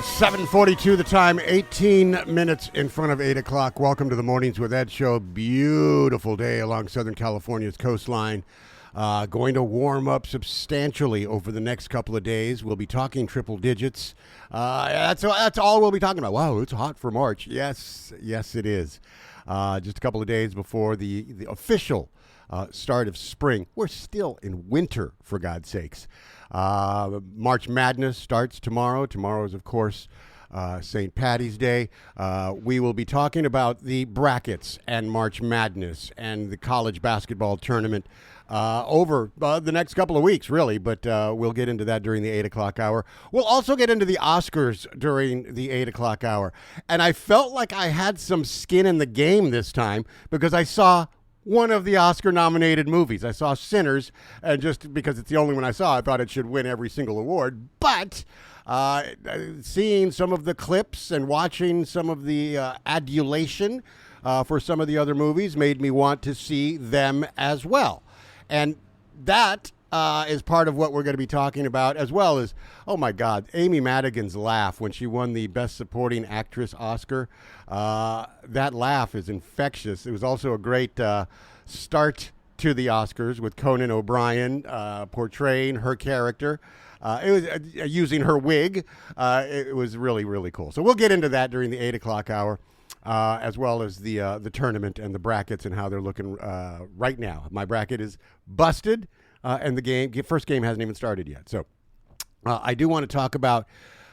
7:42 the time, 18 minutes in front of 8 o'clock. Welcome to the Mornings with Ed show. Beautiful day along Southern California's coastline. Going to warm up substantially over the next couple of days. We'll be talking triple digits. That's all we'll be talking about. Wow, it's hot for March. Yes, it is. Just a couple of days before the official start of spring. We're still in winter, for God's sakes. March Madness starts tomorrow. Tomorrow is, of course, St. Paddy's Day. We will be talking about the brackets and March Madness and the college basketball tournament over the next couple of weeks, really, but we'll get into that during the 8 o'clock hour. We'll also get into the Oscars during the 8 o'clock hour. And I felt like I had some skin in the game this time because I saw one of the Oscar-nominated movies. I saw Sinners, and just because it's the only one I saw, I thought it should win every single award. But seeing some of the clips and watching some of the adulation for some of the other movies made me want to see them as well. And that is part of what we're going to be talking about, as well as, oh my God, Amy Madigan's laugh when she won the Best Supporting Actress Oscar. That laugh is infectious. It was also a great start to the Oscars with Conan O'Brien portraying her character. It was using her wig. It was really, really cool. So we'll get into that during the 8 o'clock hour. As well as the tournament and the brackets and how they're looking right now. My bracket is busted, and the first game hasn't even started yet. So I do want to talk about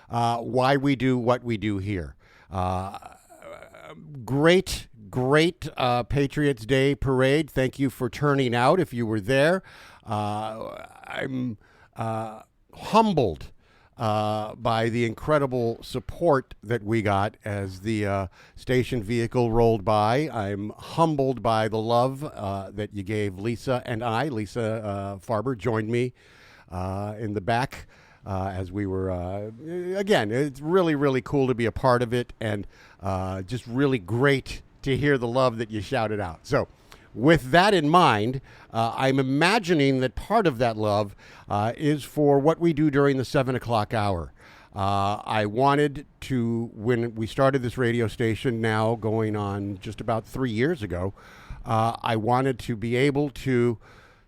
why we do what we do here. Great Patriots Day parade. Thank you for turning out if you were there. I'm humbled by the incredible support that we got as the station vehicle rolled by. I'm humbled by the love that you gave Lisa and I. Lisa Farber joined me in the back as we were, again, it's really, really cool to be a part of it, and just really great to hear the love that you shouted out. So with that in mind, I'm imagining that part of that love is for what we do during the 7 o'clock hour. I wanted to, when we started this radio station now going on just about 3 years ago, I wanted to be able to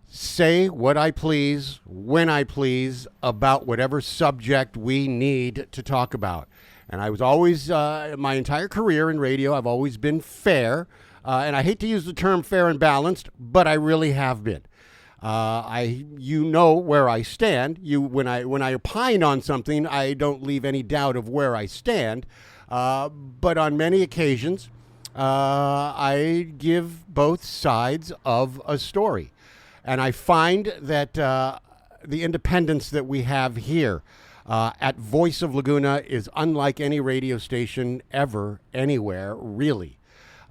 say what I please, when I please, about whatever subject we need to talk about. And I was always, my entire career in radio, I've always been fair. And I hate to use the term fair and balanced, but I really have been. You know where I stand. When I opine on something, I don't leave any doubt of where I stand. But on many occasions, I give both sides of a story. And I find that the independence that we have here at Voice of Laguna is unlike any radio station ever, anywhere, really.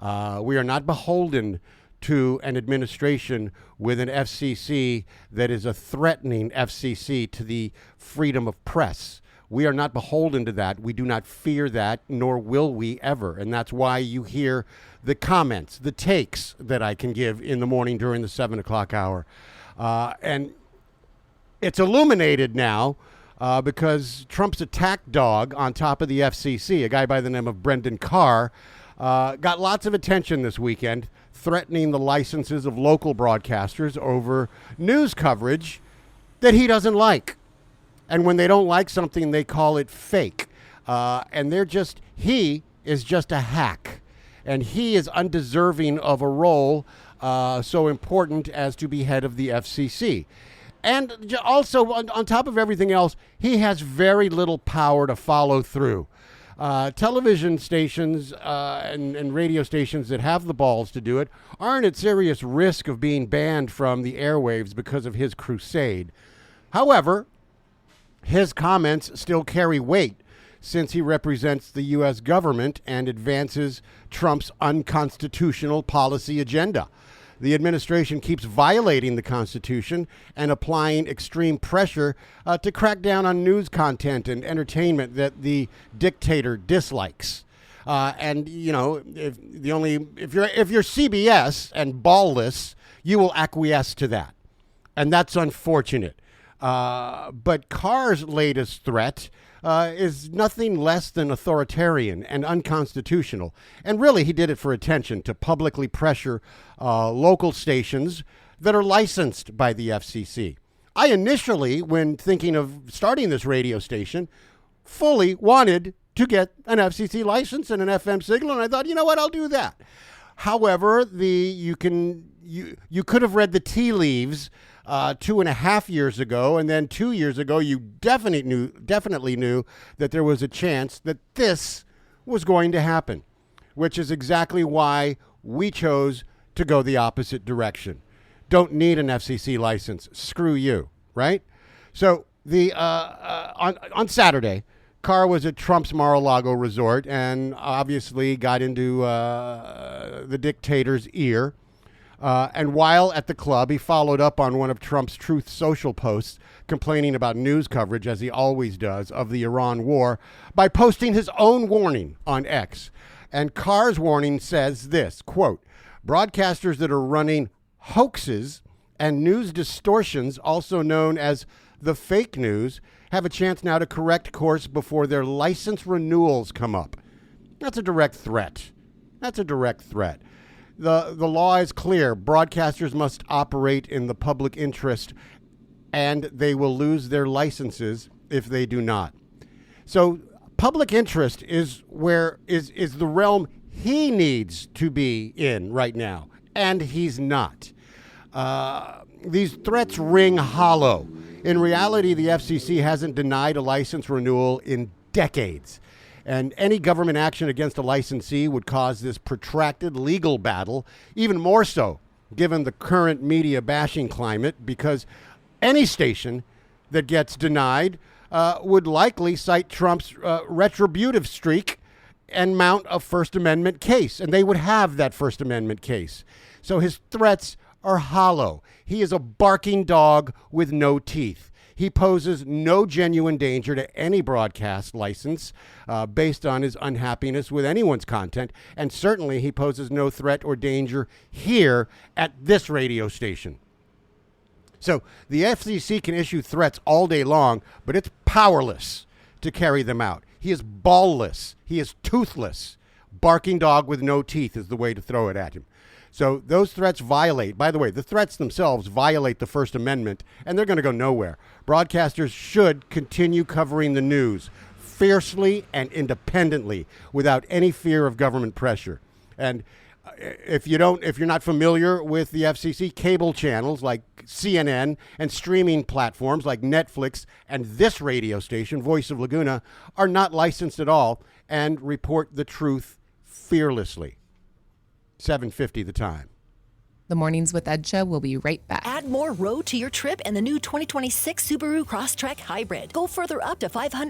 We are not beholden to an administration with an FCC that is a threatening FCC to the freedom of press. We are not beholden to that. We do not fear that, nor will we ever. And that's why you hear the comments, the takes that I can give in the morning during the 7 o'clock hour. And it's illuminated now because Trump's attack dog on top of the FCC, a guy by the name of Brendan Carr, got lots of attention this weekend, threatening the licenses of local broadcasters over news coverage that he doesn't like. And when they don't like something, they call it fake. And he is just a hack. And he is undeserving of a role so important as to be head of the FCC. And also, on top of everything else, he has very little power to follow through. Television stations and radio stations that have the balls to do it aren't at serious risk of being banned from the airwaves because of his crusade. However, his comments still carry weight since he represents the U.S. government and advances Trump's unconstitutional policy agenda. The administration keeps violating the Constitution and applying extreme pressure to crack down on news content and entertainment that the dictator dislikes. And you know, if you're CBS and ballless, you will acquiesce to that, and that's unfortunate. But Carr's latest threat is nothing less than authoritarian and unconstitutional. And really, he did it for attention, to publicly pressure local stations that are licensed by the FCC. I initially, when thinking of starting this radio station, fully wanted to get an FCC license and an FM signal, and I thought, you know what, I'll do that. However, you could have read the tea leaves 2.5 years ago, and then 2 years ago, you definitely knew that there was a chance that this was going to happen, which is exactly why we chose to go the opposite direction. Don't need an FCC license. Screw you, right? So on Saturday, Carr was at Trump's Mar-a-Lago resort and obviously got into the dictator's ear. And while at the club, he followed up on one of Trump's Truth Social posts, complaining about news coverage, as he always does, of the Iran war, by posting his own warning on X. And Carr's warning says this, quote, broadcasters that are running hoaxes and news distortions, also known as the fake news, have a chance now to correct course before their license renewals come up. That's a direct threat. The law is clear. Broadcasters must operate in the public interest, and they will lose their licenses if they do not. So public interest is the realm he needs to be in right now, and he's not. These threats ring hollow. In reality, the FCC hasn't denied a license renewal in decades. And any government action against a licensee would cause this protracted legal battle, even more so given the current media bashing climate, because any station that gets denied would likely cite Trump's retributive streak and mount a First Amendment case. And they would have that First Amendment case. So his threats are hollow. He is a barking dog with no teeth. He poses no genuine danger to any broadcast license based on his unhappiness with anyone's content. And certainly he poses no threat or danger here at this radio station. So the FCC can issue threats all day long, but it's powerless to carry them out. He is ballless. He is toothless. Barking dog with no teeth is the way to throw it at him. So those threats violate, by the way, the threats themselves violate the First Amendment, and they're going to go nowhere. Broadcasters should continue covering the news fiercely and independently without any fear of government pressure. And if you're not familiar with the FCC, cable channels like CNN and streaming platforms like Netflix and this radio station, Voice of Laguna, are not licensed at all and report the truth fearlessly. 7:50 the time. The Mornings with Edcha will be right back. Add more road to your trip in the new 2026 Subaru Crosstrek Hybrid. Go further up to 500